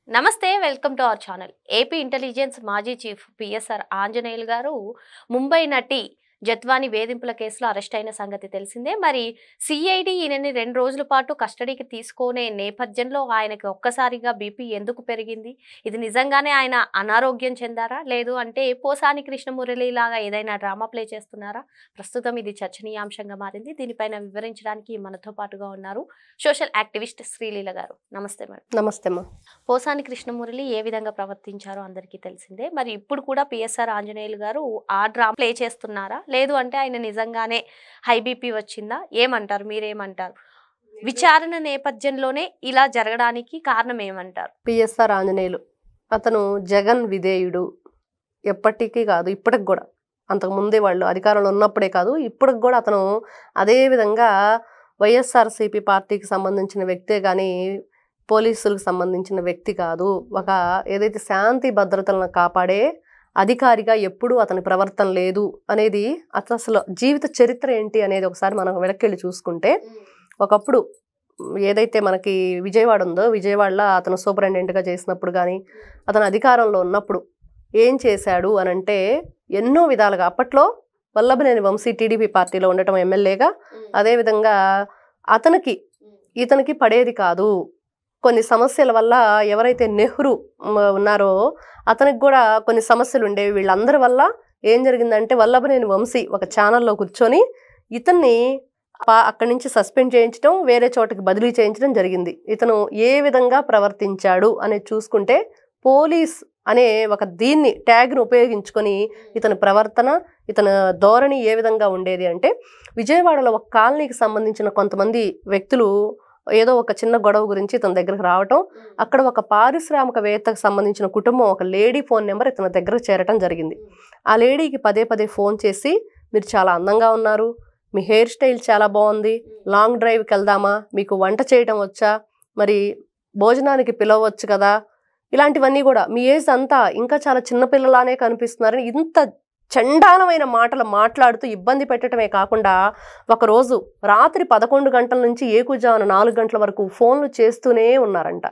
నమస్తే welcome to our channel. AP intelligence మాజీ chief PSR Anjaneyulu గారు ముంబై నటి జత్వాని వేధింపుల కేసులో అరెస్ట్ అయిన సంగతి తెలిసిందే. మరి సిఐడి ఈయనని 2 రోజుల పాటు కస్టడీకి తీసుకునే నేపథ్యంలో ఆయనకి ఒక్కసారిగా బీపీ ఎందుకు పెరిగింది? ఇది నిజంగానే ఆయన అనారోగ్యం చెందారా, లేదు అంటే పోసాని కృష్ణమురళి లాగా ఏదైనా డ్రామా ప్లే చేస్తున్నారా? ప్రస్తుతం ఇది చర్చనీయాంశంగా మారింది. దీనిపైన వివరించడానికి మనతో పాటుగా ఉన్నారు సోషల్ యాక్టివిస్ట్ శ్రీలీల గారు. నమస్తే మేడం. నమస్తే అమ్మా. పోసాని కృష్ణమురళి ఏ విధంగా ప్రవర్తించారో అందరికీ తెలిసిందే. మరి ఇప్పుడు కూడా పిఎస్ఆర్ ఆంజనేయులు గారు ఆ డ్రామా ప్లే చేస్తున్నారా, లేదు అంటే ఆయన నిజంగానే హై బీపీ వచ్చిందా? ఏమంటారు, మీరేమంటారు? విచారణ నేపథ్యంలోనే ఇలా జరగడానికి కారణం ఏమంటారు? పిఎస్ఆర్ ఆంజనేయులు అతను జగన్ విధేయుడు. ఎప్పటికీ కాదు, ఇప్పటికి కూడా. అంతకుముందే వాళ్ళు అధికారంలో ఉన్నప్పుడే కాదు, ఇప్పటికి కూడా అతను అదే విధంగా వైఎస్ఆర్సీపీ పార్టీకి సంబంధించిన వ్యక్తే కానీ పోలీసులకు సంబంధించిన వ్యక్తి కాదు. ఒక ఏదైతే శాంతి భద్రతలను కాపాడే అధికారిగా ఎప్పుడూ అతని ప్రవర్తన లేదు అనేది అసలు జీవిత చరిత్ర ఏంటి అనేది ఒకసారి మనం వెనక్కి చూసుకుంటే, ఒకప్పుడు ఏదైతే మనకి విజయవాడ ఉందో, విజయవాడలో అతను సూపరింటెండెంట్గా చేసినప్పుడు కానీ అతను అధికారంలో ఉన్నప్పుడు ఏం చేశాడు అని అంటే ఎన్నో విధాలుగా అప్పట్లో వల్లభనేని వంశీ టీడీపీ పార్టీలో ఉండటం ఎమ్మెల్యేగా, అదేవిధంగా ఇతనికి పడేది కాదు. కొన్ని సమస్యల వల్ల ఎవరైతే నెహ్రూ ఉన్నారో అతనికి కూడా కొన్ని సమస్యలు ఉండేవి. వీళ్ళందరి వల్ల ఏం జరిగిందంటే వల్లభనేని వంశీ ఒక ఛానల్లో కూర్చొని ఇతన్ని అక్కడి నుంచి సస్పెండ్ చేయించడం, వేరే చోటకి బదిలీ చేయించడం జరిగింది. ఇతను ఏ విధంగా ప్రవర్తించాడు అనేది చూసుకుంటే పోలీస్ అనే ఒక దీన్ని ట్యాగ్ను ఉపయోగించుకొని ఇతని ప్రవర్తన, ఇతని ధోరణి ఏ విధంగా ఉండేది అంటే, విజయవాడలో ఒక కాలనీకి సంబంధించిన కొంతమంది వ్యక్తులు ఏదో ఒక చిన్న గొడవ గురించి ఇతని దగ్గరకు రావటం, అక్కడ ఒక పారిశ్రామికవేత్తకు సంబంధించిన కుటుంబం ఒక లేడీ ఫోన్ నెంబర్ ఇతని దగ్గరకు చేరటం జరిగింది. ఆ లేడీకి పదే పదే ఫోన్ చేసి, మీరు చాలా అందంగా ఉన్నారు, మీ హెయిర్ స్టైల్ చాలా బాగుంది, లాంగ్ డ్రైవ్కి వెళ్దామా, మీకు వంట చేయడం వచ్చా, మరి భోజనానికి పిలవచ్చు కదా, ఇలాంటివన్నీ కూడా మీ ఏజ్ అంతా ఇంకా చాలా చిన్నపిల్లలానే కనిపిస్తున్నారని ఇంత చండాలమైన మాటలు మాట్లాడుతూ ఇబ్బంది పెట్టడమే కాకుండా, ఒకరోజు రాత్రి 11 గంటల నుంచి ఏకుజామున 4 గంటల వరకు ఫోన్లు చేస్తూనే ఉన్నారంట.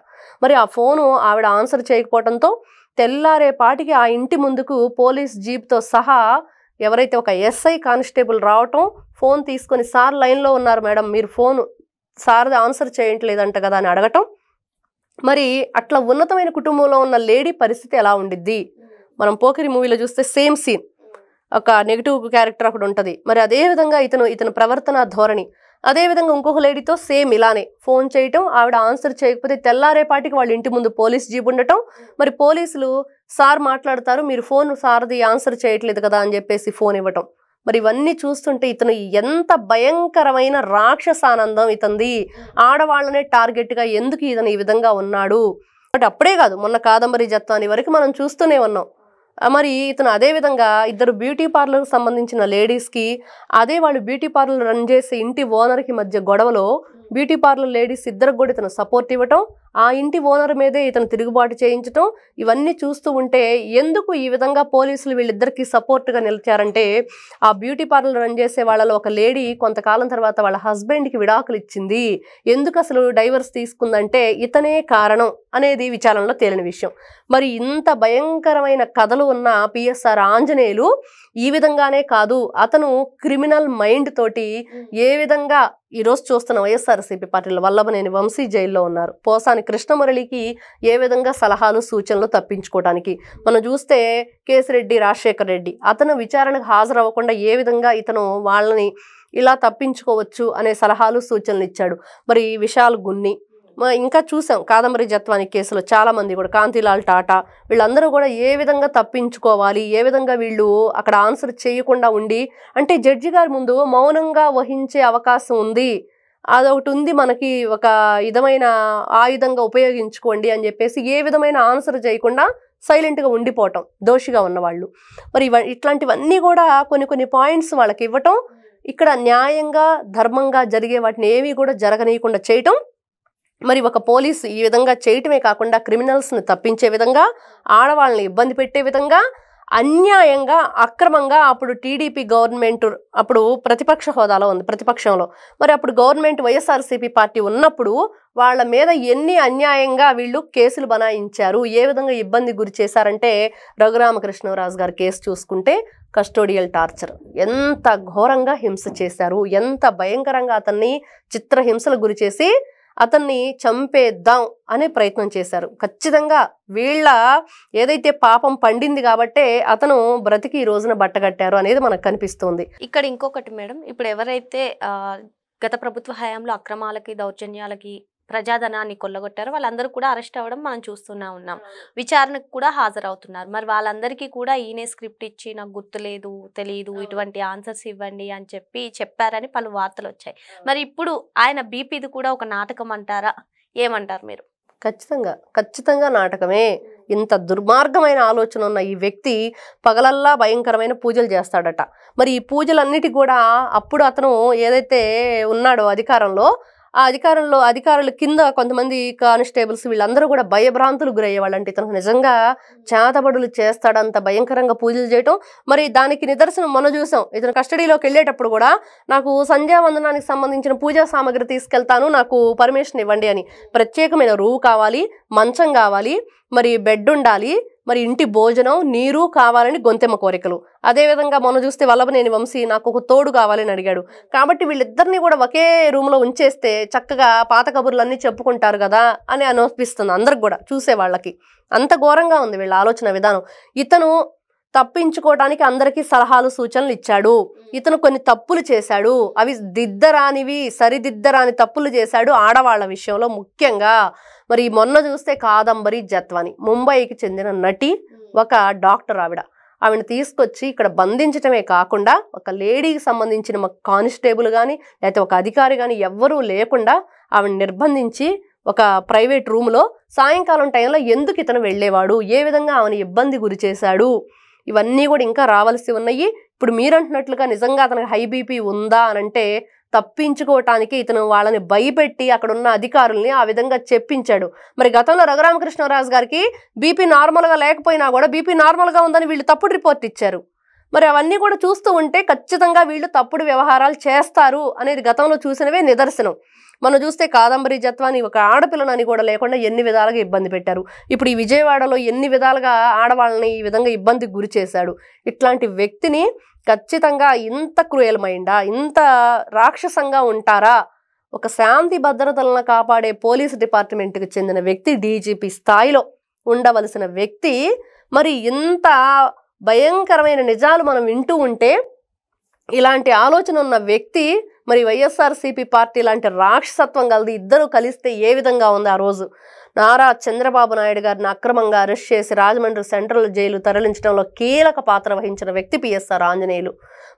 మరి ఆ ఫోను ఆవిడ ఆన్సర్ చేయకపోవడంతో తెల్లారేపాటికి ఆ ఇంటి ముందుకు పోలీస్ జీప్తో సహా ఎవరైతే ఒక ఎస్ఐ కానిస్టేబుల్ రావటం, ఫోన్ తీసుకొని సార్ లైన్లో ఉన్నారు మేడం, మీరు ఫోను సార్ది ఆన్సర్ చేయట్లేదంట కదా అని అడగటం. మరి అట్లా ఉన్నతమైన కుటుంబంలో ఉన్న లేడీ పరిస్థితి ఎలా ఉండిద్ది? మనం పోకిరి మూవీలో చూస్తే సేమ్ సీన్, ఒక నెగిటివ్ క్యారెక్టర్ అక్కడ ఉంటుంది. మరి అదేవిధంగా ఇతను ప్రవర్తన ధోరణి, అదేవిధంగా ఇంకొక లేడీతో సేమ్ ఇలానే ఫోన్ చేయటం, ఆవిడ ఆన్సర్ చేయకపోతే తెల్లారేపాటికి వాళ్ళ ఇంటి ముందు పోలీస్ జీప్ ఉండటం. మరి పోలీసులు సార్ మాట్లాడతారు, మీరు ఫోన్ సార్ది ఆన్సర్ చేయట్లేదు కదా అని చెప్పేసి ఫోన్ ఇవ్వటం. మరి ఇవన్నీ చూస్తుంటే ఇతను ఎంత భయంకరమైన రాక్షసానందం ఇతంది. ఆడవాళ్ళనే టార్గెట్గా ఎందుకు ఇతను ఈ విధంగా ఉన్నాడు? బట్ అప్పుడే కాదు, మొన్న కాదంబరి జత్వాని వరకు మనం చూస్తూనే ఉన్నాం. మరి ఇతను అదేవిధంగా 2 బ్యూటీ పార్లర్కి సంబంధించిన లేడీస్కి, అదే వాళ్ళు బ్యూటీ పార్లర్ రన్ చేసే ఇంటి ఓనర్కి మధ్య గొడవలో బ్యూటీ పార్లర్ లేడీస్ ఇద్దరికి కూడా ఇతను సపోర్ట్ ఇవ్వటం, ఆ ఇంటి ఓనర్ మీదే ఇతను తిరుగుబాటు చేయించటం, ఇవన్నీ చూస్తూ ఉంటే ఎందుకు ఈ విధంగా పోలీసులు వీళ్ళిద్దరికీ సపోర్ట్గా నిలిచారంటే, ఆ బ్యూటీ పార్లర్ రన్ చేసే వాళ్ళలో ఒక లేడీ కొంతకాలం తర్వాత వాళ్ళ హస్బెండ్కి విడాకులు ఇచ్చింది. ఎందుకు అసలు డైవర్స్ తీసుకుందంటే ఇతనే కారణం అనేది విచారణలో తేలిన విషయం. మరి ఇంత భయంకరమైన కథలు ఉన్న పిఎస్ఆర్ ఆంజనేయులు ఈ విధంగానే కాదు, అతను క్రిమినల్ మైండ్ తోటి ఏ విధంగా ఈరోజు చూస్తున్న వైఎస్ఆర్సీపీ పార్టీలో వల్లభనేని వంశీ జైల్లో ఉన్నారు, పోసాని కృష్ణమురళికి ఏ విధంగా సలహాలు సూచనలు తప్పించుకోవడానికి. మనం చూస్తే కేసిరెడ్డి రాజశేఖర్ రెడ్డి అతను విచారణకు హాజరవ్వకుండా ఏ విధంగా ఇతను వాళ్ళని ఇలా తప్పించుకోవచ్చు అనే సలహాలు సూచనలు ఇచ్చాడు. మరి విశాల్ గున్ని, ఇంకా చూసాం కాదంబరి జత్వాని కేసులో చాలామంది కూడా, కాంతిలాల్ టాటా, వీళ్ళందరూ కూడా ఏ విధంగా తప్పించుకోవాలి, ఏ విధంగా వీళ్ళు అక్కడ ఆన్సర్ చేయకుండా ఉండి, అంటే జడ్జి గారి ముందు మౌనంగా వహించే అవకాశం ఉంది, అదొకటి ఉంది మనకి, ఒక విధమైన ఆయుధంగా ఉపయోగించుకోండి అని చెప్పేసి ఏ విధమైన ఆన్సర్ చేయకుండా సైలెంట్గా ఉండిపోవటం దోషిగా ఉన్నవాళ్ళు. మరి ఇట్లాంటివన్నీ కూడా కొన్ని పాయింట్స్ వాళ్ళకి ఇవ్వటం, ఇక్కడ న్యాయంగా ధర్మంగా జరిగే వాటిని ఏవి కూడా జరగనీయకుండా చేయటం. మరి ఒక పోలీసు ఈ విధంగా చేయటమే కాకుండా క్రిమినల్స్ని తప్పించే విధంగా, ఆడవాళ్ళని ఇబ్బంది పెట్టే విధంగా, అన్యాయంగా అక్రమంగా అప్పుడు టీడీపీ గవర్నమెంట్ అప్పుడు ప్రతిపక్ష హోదాలో ఉంది, ప్రతిపక్షంలో. మరి అప్పుడు గవర్నమెంట్ వైఎస్ఆర్సీపీ పార్టీ ఉన్నప్పుడు వాళ్ళ మీద ఎన్ని అన్యాయంగా వీళ్ళు కేసులు బనాయించారు, ఏ విధంగా ఇబ్బంది గురి చేశారంటే రఘురామకృష్ణరాజు గారి కేసు చూసుకుంటే కస్టోడియల్ టార్చర్, ఎంత ఘోరంగా హింస చేశారు, ఎంత భయంకరంగా అతన్ని చిత్రహింసలు గురి చేసి అతన్ని చంపేద్దాం అనే ప్రయత్నం చేశారు. ఖచ్చితంగా వీళ్ళ ఏదైతే పాపం పండింది కాబట్టే అతను బ్రతికి ఈ రోజున బట్టగట్టారు అనేది మనకు కనిపిస్తుంది. ఇక్కడ ఇంకొకటి మేడం, ఇప్పుడు ఎవరైతే గత ప్రభుత్వ హయాంలో అక్రమాలకి దౌర్జన్యాలకి ప్రజాధనాన్ని కొల్లగొట్టారో వాళ్ళందరూ కూడా అరెస్ట్ అవ్వడం మనం చూస్తూనే ఉన్నాం, విచారణకు కూడా హాజరవుతున్నారు. మరి వాళ్ళందరికీ కూడా ఈయనే స్క్రిప్ట్ ఇచ్చి నాకు గుర్తులేదు తెలియదు ఇటువంటి ఆన్సర్స్ ఇవ్వండి అని చెప్పారని పలు వార్తలు వచ్చాయి. మరి ఇప్పుడు ఆయన బీపీది కూడా ఒక నాటకం అంటారా, ఏమంటారు మీరు? ఖచ్చితంగా నాటకమే. ఇంత దుర్మార్గమైన ఆలోచన ఉన్న ఈ వ్యక్తి పగలల్లా భయంకరమైన పూజలు చేస్తాడట. మరి ఈ పూజలన్నిటి కూడా అప్పుడు అతను ఏదైతే ఉన్నాడో అధికారంలో, ఆ అధికారుల కింద కొంతమంది కానిస్టేబుల్స్ వీళ్ళందరూ కూడా భయభ్రాంతులు గురయ్యేవాళ్ళు. అంటే ఇతను నిజంగా చేతబడులు చేస్తాడంత భయంకరంగా పూజలు చేయటం. మరి దానికి నిదర్శనం మనం చూసాం. ఇతను కస్టడీలోకి వెళ్ళేటప్పుడు కూడా నాకు సంధ్యావందనానికి సంబంధించిన పూజా సామాగ్రి తీసుకెళ్తాను, నాకు పర్మిషన్ ఇవ్వండి అని. ప్రత్యేకమైన రూమ్ కావాలి, మంచం కావాలి, మరి బెడ్ ఉండాలి, మరి ఇంటి భోజనం నీరు కావాలని గొంతెమ్మ కోరికలు. అదేవిధంగా మనం చూస్తే వల్లభనేని వంశీ నాకు ఒక తోడు కావాలని అడిగాడు. కాబట్టి వీళ్ళిద్దరిని కూడా ఒకే రూమ్లో ఉంచేస్తే చక్కగా పాత కబుర్లన్నీ చెప్పుకుంటారు కదా అని అనిపిస్తుంది అందరికి కూడా, చూసే వాళ్ళకి. అంత ఘోరంగా ఉంది వీళ్ళ ఆలోచన విధానం. ఇతను తప్పించుకోవడానికి అందరికీ సలహాలు సూచనలు ఇచ్చాడు. ఇతను కొన్ని తప్పులు చేశాడు, అవి సరిదిద్దరాని తప్పులు చేశాడు ఆడవాళ్ల విషయంలో ముఖ్యంగా. మరి మొన్న చూస్తే కాదంబరి జత్వాని, ముంబైకి చెందిన నటి, ఒక డాక్టర్ ఆవిడని తీసుకొచ్చి ఇక్కడ బంధించటమే కాకుండా ఒక లేడీకి సంబంధించిన కానిస్టేబుల్ కానీ లేకపోతే ఒక అధికారి కానీ ఎవ్వరూ లేకుండా ఆవిడని నిర్బంధించి ఒక ప్రైవేట్ రూమ్లో సాయంకాలం టైంలో ఎందుకు ఇతను వెళ్ళేవాడు, ఏ విధంగా ఆమెను ఇబ్బంది గురి చేశాడు, ఇవన్నీ కూడా ఇంకా రావాల్సి ఉన్నాయి. ఇప్పుడు మీరంటున్నట్లుగా నిజంగా అతనికి హై బీపీ ఉందా అనంటే తప్పించుకోవటానికి ఇతను వాళ్ళని భయపెట్టి అక్కడున్న అధికారుల్ని ఆ విధంగా చెప్పించాడు. మరి గతంలో రఘురామకృష్ణరాజు గారికి బీపీ నార్మల్గా లేకపోయినా కూడా బీపీ నార్మల్గా ఉందని వీళ్ళు తప్పుడు రిపోర్ట్ ఇచ్చారు. మరి అవన్నీ కూడా చూస్తూ ఉంటే ఖచ్చితంగా వీళ్ళు తప్పుడు వ్యవహారాలు చేస్తారు అనేది గతంలో చూసినవే నిదర్శనం. మనం చూస్తే కాదంబరి జత్వాని ఒక ఆడపిల్లనని కూడా లేకుండా ఎన్ని విధాలుగా ఇబ్బంది పెట్టారు. ఇప్పుడు ఈ విజయవాడలో ఎన్ని విధాలుగా ఆడవాళ్ళని ఈ విధంగా ఇబ్బందికి గురి చేశాడు. ఇట్లాంటి వ్యక్తిని ఖచ్చితంగా ఇంత క్రూయల్ మైండా, ఇంత రాక్షసంగా ఉంటారా? ఒక శాంతి భద్రతలను కాపాడే పోలీస్ డిపార్ట్మెంట్కి చెందిన వ్యక్తి, డీజీపీ స్థాయిలో ఉండవలసిన వ్యక్తి, మరి ఇంత భయంకరమైన నిజాలు మనం వింటూ ఉంటే ఇలాంటి ఆలోచన ఉన్న వ్యక్తి మరి వైఎస్ఆర్సీపీ పార్టీ లాంటి రాక్షసత్వం కలది ఇద్దరు కలిస్తే ఏ విధంగా ఉంది? ఆ రోజు నారా చంద్రబాబు నాయుడు గారిని అక్రమంగా అరెస్ట్ చేసి రాజమండ్రి సెంట్రల్ జైలు తరలించడంలో కీలక పాత్ర వహించిన వ్యక్తి పిఎస్ఆర్ ఆంజనేయులు.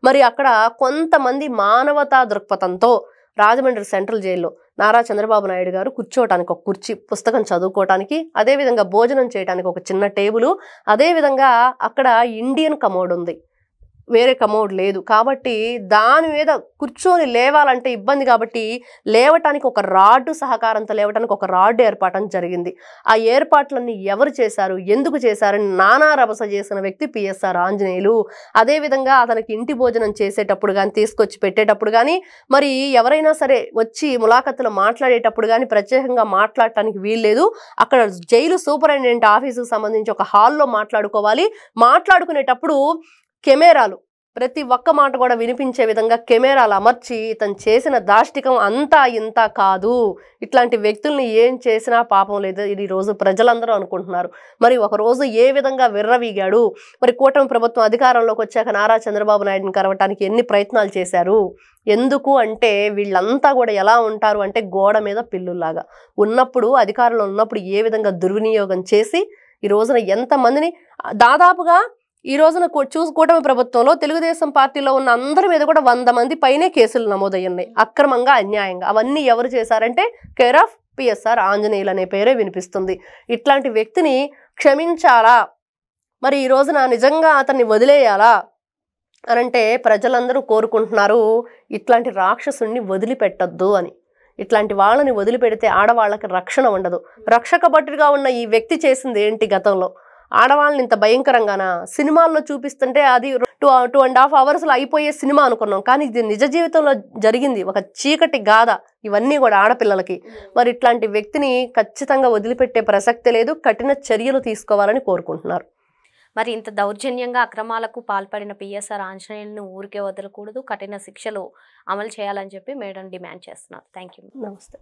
మరి అక్కడ కొంతమంది మానవతా దృక్పథంతో రాజమండ్రి సెంట్రల్ జైల్లో నారా చంద్రబాబు నాయుడు గారు కూర్చోవటానికి ఒక కుర్చీ, పుస్తకం చదువుకోవటానికి, అదేవిధంగా భోజనం చేయడానికి ఒక చిన్న టేబుల్, అదేవిధంగా అక్కడ ఇండియన్ కమోడ్ ఉంది, వేరే కమోడ్ లేదు. కాబట్టి దాని మీద కూర్చొని లేవాలంటే ఇబ్బంది కాబట్టి లేవటానికి ఒక రాడ్డు సహకారంతో లేవటానికి ఒక రాడ్డు ఏర్పాటం జరిగింది. ఆ ఏర్పాట్లన్నీ ఎవరు చేశారు, ఎందుకు చేశారని నానా రభస చేసిన వ్యక్తి పిఎస్ఆర్ ఆంజనేయులు. అదేవిధంగా అతనికి ఇంటి భోజనం చేసేటప్పుడు కానీ, తీసుకొచ్చి పెట్టేటప్పుడు కానీ, మరి ఎవరైనా సరే వచ్చి ములాఖతులు మాట్లాడేటప్పుడు కానీ ప్రత్యేకంగా మాట్లాడటానికి వీల్లేదు. అక్కడ జైలు సూపరింటెండెంట్ ఆఫీసుకు సంబంధించి ఒక హాల్లో మాట్లాడుకోవాలి. మాట్లాడుకునేటప్పుడు కెమెరాలు, ప్రతి ఒక్క మాట కూడా వినిపించే విధంగా కెమెరాలు అమర్చి ఇతను చేసిన దాష్టికం అంతా ఇంత కాదు. ఇట్లాంటి వ్యక్తుల్ని ఏం చేసినా పాపం లేదు ఇది రోజు ప్రజలందరూ అనుకుంటున్నారు. మరి ఒకరోజు ఏ విధంగా విర్రవీగాడు. మరి కూటమి ప్రభుత్వం అధికారంలోకి వచ్చాక నారా చంద్రబాబు నాయుడుని కరవటానికి ఎన్ని ప్రయత్నాలు చేశారు. ఎందుకు అంటే వీళ్ళంతా కూడా ఎలా ఉంటారు అంటే గోడ మీద పిల్లుల్లాగా ఉన్నప్పుడు, అధికారంలో ఉన్నప్పుడు ఏ విధంగా దుర్వినియోగం చేసి ఈ రోజున ఎంతమందిని దాదాపుగా ఈ రోజున కూటమి ప్రభుత్వంలో తెలుగుదేశం పార్టీలో ఉన్న అందరి మీద కూడా 100 మంది పైనే కేసులు నమోదయ్యాయి అక్రమంగా, అన్యాయంగా. అవన్నీ ఎవరు చేశారంటే కేర్ ఆఫ్ పిఎస్ఆర్ ఆంజనేయులు అనే పేరే వినిపిస్తుంది. ఇట్లాంటి వ్యక్తిని క్షమించాలా, మరి ఈ రోజున నిజంగా అతన్ని వదిలేయాలా అనంటే ప్రజలందరూ కోరుకుంటున్నారు ఇట్లాంటి రాక్షసుని వదిలిపెట్టద్దు అని. ఇట్లాంటి వాళ్ళని వదిలిపెడితే ఆడవాళ్ళకి రక్షణ ఉండదు. రక్షక భటుడిగా ఉన్న ఈ వ్యక్తి చేసింది ఏంటి గతంలో? ఆడవాళ్ళని ఇంత భయంకరంగానా? సినిమాల్లో చూపిస్తుంటే అది 2.5 అవర్స్లో అయిపోయే సినిమా అనుకున్నాం, కానీ ఇది నిజ జీవితంలో జరిగింది, ఒక చీకటి గాథ ఇవన్నీ కూడా ఆడపిల్లలకి. మరి ఇట్లాంటి వ్యక్తిని ఖచ్చితంగా వదిలిపెట్టే ప్రసక్తి లేదు, కఠిన చర్యలు తీసుకోవాలని కోరుకుంటున్నారు. మరి ఇంత దౌర్జన్యంగా అక్రమాలకు పాల్పడిన పిఎస్ఆర్ ఆంజనేయులను ఊరికే వదలకూడదు, కఠిన శిక్షలు అమలు చేయాలని చెప్పి మేడం డిమాండ్ చేస్తున్నారు. Thank you. నమస్తే.